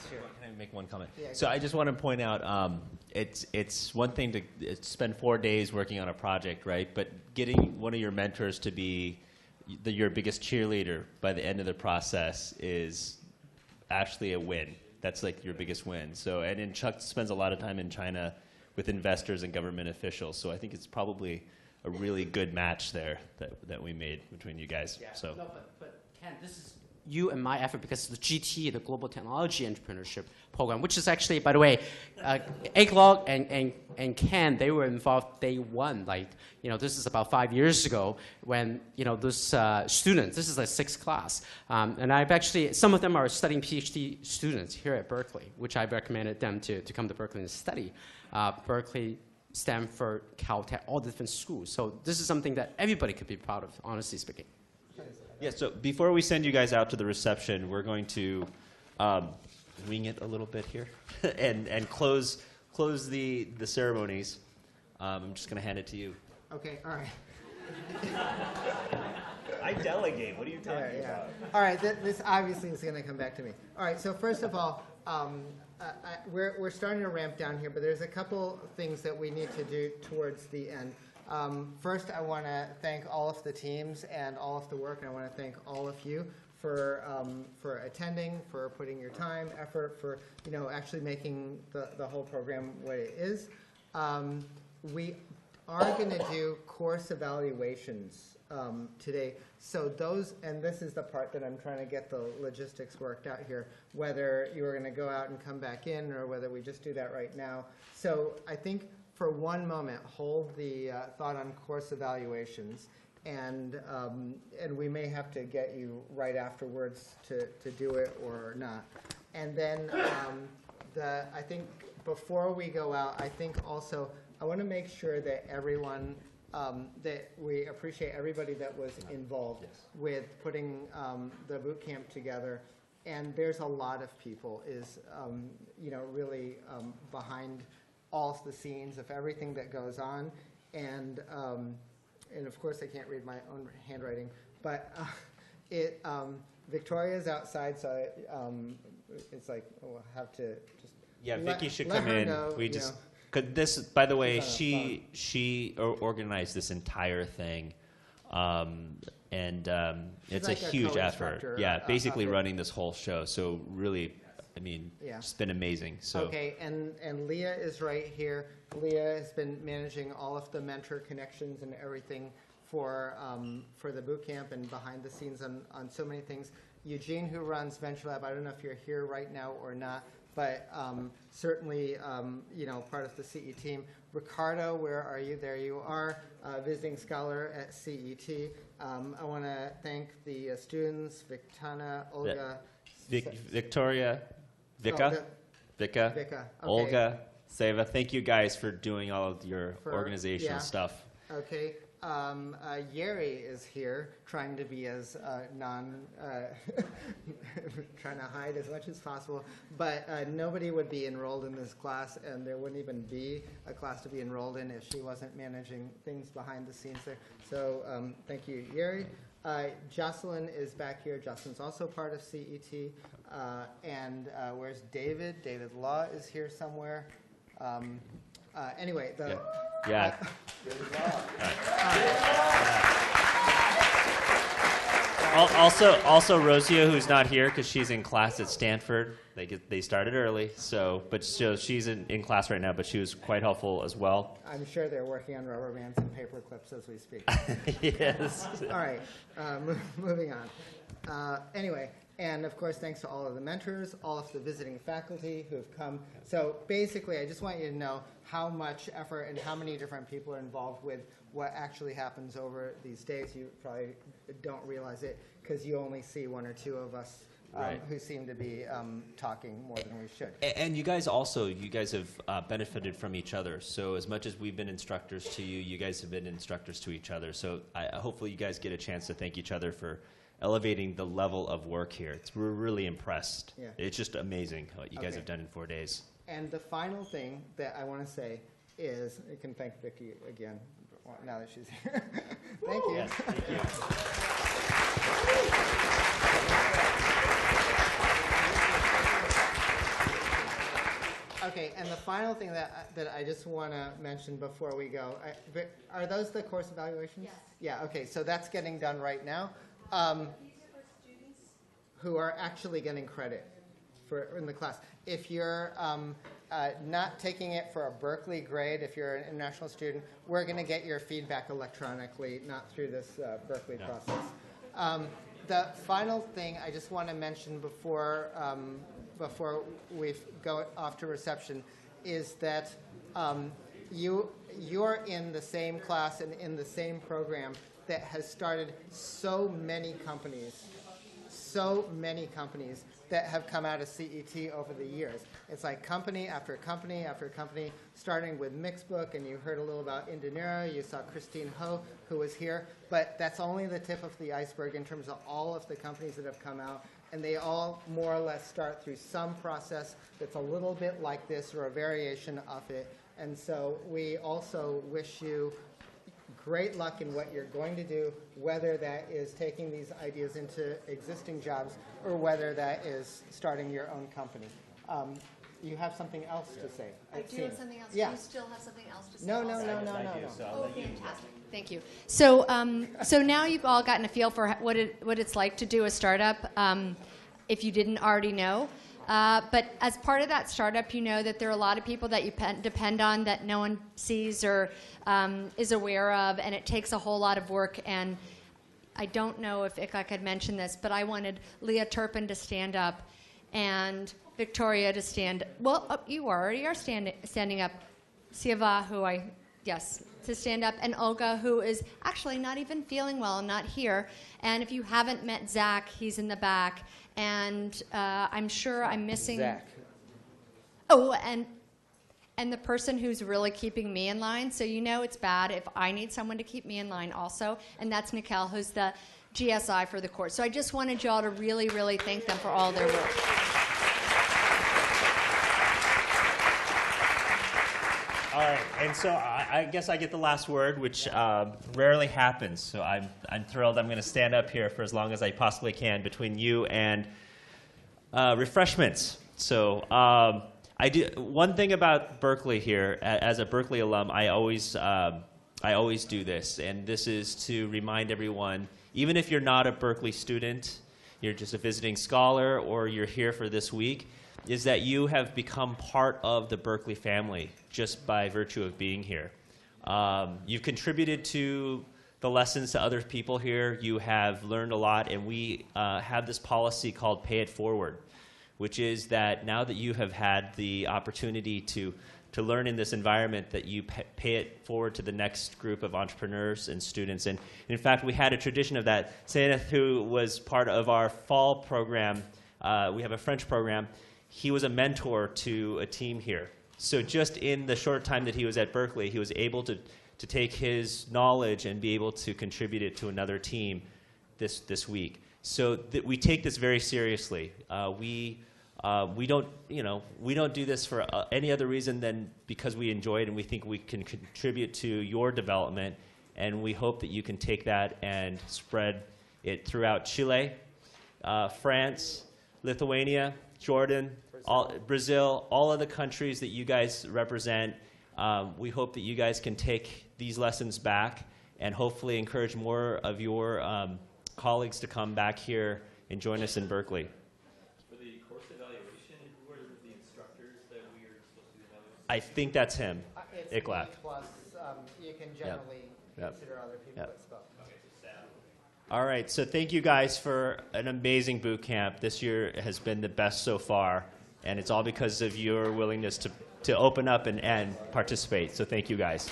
Sure. Can I make one comment? Yeah, so I just want to point out, it's one thing to spend 4 days working on a project, right? But getting one of your mentors to be your biggest cheerleader by the end of the process is actually a win. That's like your biggest win. So, and then Chuck spends a lot of time in China with investors and government officials. So I think it's probably a really good match there that we made between you guys. Yeah. So. No, but Ken, this is you and my effort because the GT, the Global Technology Entrepreneurship Program, which is actually, by the way, Eglog and Ken, they were involved day one. Like, this is about 5 years ago when, this students, this is the 6th class. And I've actually, some of them are studying PhD students here at Berkeley, which I've recommended them to come to Berkeley and study. Berkeley, Stanford, Caltech, all the different schools. So this is something that everybody could be proud of, honestly speaking. Yeah, so before we send you guys out to the reception, we're going to wing it a little bit here and close the ceremonies. I'm just going to hand it to you. Okay, all right. I delegate. What are you talking about? All right, this obviously is going to come back to me. All right, so first of all, we're starting to ramp down here, but there's a couple things that we need to do towards the end. First, I want to thank all of the teams and all of the work, and I want to thank all of you for attending, for putting your time, effort, for actually making the whole program what it is. We are going to do course evaluations today. So those, and this is the part that I'm trying to get the logistics worked out here, whether you are going to go out and come back in or whether we just do that right now. So I think for one moment, hold the thought on course evaluations, and we may have to get you right afterwards to do it or not. And then I think before we go out, I think also I want to make sure that everyone, that we appreciate everybody that was involved with putting the boot camp together. And there's a lot of people really behind all of the scenes of everything that goes on, and of course I can't read my own handwriting, but Victoria's outside, so it's like we'll have to just Vicky should come in. Cause this, by the way, she organized this entire thing, and it's like a huge effort. Yeah, basically running this whole show. So really. I mean, it's been amazing. So. Okay, and Leah is right here. Leah has been managing all of the mentor connections and everything for the boot camp and behind the scenes on so many things. Eugene, who runs Venture Lab, I don't know if you're here right now or not, but certainly part of the CE team. Ricardo, where are you? There you are, visiting scholar at CET. I want to thank the students, Victana, Olga, Victoria. Vika, okay. Olga, Seva, thank you guys for doing all of your organizational stuff. Okay. Yeri is here, trying to be as trying to hide as much as possible. But nobody would be enrolled in this class, and there wouldn't even be a class to be enrolled in if she wasn't managing things behind the scenes there. So thank you, Yeri. Jocelyn is back here. Jocelyn's also part of CET. And where's David? David Law is here somewhere. Anyway, Also Rosia, who's not here because she's in class at Stanford. They started early, but she's in class right now, but she was quite helpful as well. I'm sure they're working on rubber bands and paper clips as we speak. Yes. All right, moving on. Anyway, and of course, thanks to all of the mentors, all of the visiting faculty who have come. So basically, I just want you to know how much effort and how many different people are involved with what actually happens over these days. You probably don't realize it because you only see one or two of us who seem to be talking more than we should. And you guys have benefited from each other. So as much as we've been instructors to you, you guys have been instructors to each other. So hopefully you guys get a chance to thank each other for elevating the level of work here. We're really impressed. Yeah. It's just amazing what you guys have done in 4 days. And the final thing that I want to say is, you can thank Vicki again now that she's here. Thank you. Yes, thank you. final thing that I just want to mention before we go, are those the course evaluations? Yes. Yeah, okay, so that's getting done right now. These are for students. Who are actually getting credit in the class. If you're not taking it for a Berkeley grade, if you're an international student, we're going to get your feedback electronically, not through this Berkeley process. The final thing I just want to mention before we go off to reception is that you're in the same class and in the same program that has started so many companies that have come out of CET over the years. It's like company after company after company, starting with Mixbook, and you heard a little about Indinera. You saw Christine Ho, who was here. But that's only the tip of the iceberg in terms of all of the companies that have come out. And they all more or less start through some process that's a little bit like this or a variation of it. And so we also wish you great luck in what you're going to do, whether that is taking these ideas into existing jobs or whether that is starting your own company. You have something else to say. I do have something else. Yeah. Do you still have something else to say? No. Oh, fantastic. Thank you. So, so now you've all gotten a feel for what it's like to do a startup, if you didn't already know. But as part of that startup, you know that there are a lot of people that you depend on that no one sees or is aware of, and it takes a whole lot of work. And I don't know if I could mention this, but I wanted Leah Turpin to stand up and Victoria to stand. Well, you already are standing up. Siva, to stand up, and Olga, who is actually not even feeling well and not here. And if you haven't met Zach, he's in the back. And I'm sure I'm missing. Zach. Oh, and the person who's really keeping me in line. So you know it's bad if I need someone to keep me in line also. And that's Nikel, who's the GSI for the course. So I just wanted y'all to really, really thank them for all their work. All right, and so I guess I get the last word, which rarely happens. So I'm thrilled. I'm going to stand up here for as long as I possibly can between you and refreshments. So I do one thing about Berkeley here. As a Berkeley alum, I always do this, and this is to remind everyone, even if you're not a Berkeley student, you're just a visiting scholar, or you're here for this week, is that you have become part of the Berkeley family just by virtue of being here. You've contributed to the lessons to other people here. You have learned a lot, and we have this policy called Pay It Forward, which is that now that you have had the opportunity to learn in this environment, that you pay it forward to the next group of entrepreneurs and students. And in fact, we had a tradition of that. Sainath, who was part of our fall program, we have a French program, he was a mentor to a team here. So just in the short time that he was at Berkeley, he was able to take his knowledge and be able to contribute it to another team this week. So we take this very seriously. We don't do this for any other reason than because we enjoy it and we think we can contribute to your development, and we hope that you can take that and spread it throughout Chile, France, Lithuania, Jordan, Brazil, all of the countries that you guys represent. We hope that you guys can take these lessons back and hopefully encourage more of your colleagues to come back here and join us in Berkeley. For the course evaluation, who are the instructors that we are supposed to evaluate? I think that's him, It's Iklak. me plus you can generally consider other people that spoke. All right, so thank you guys for an amazing boot camp. This year has been the best so far, and it's all because of your willingness to open up and participate. So thank you guys.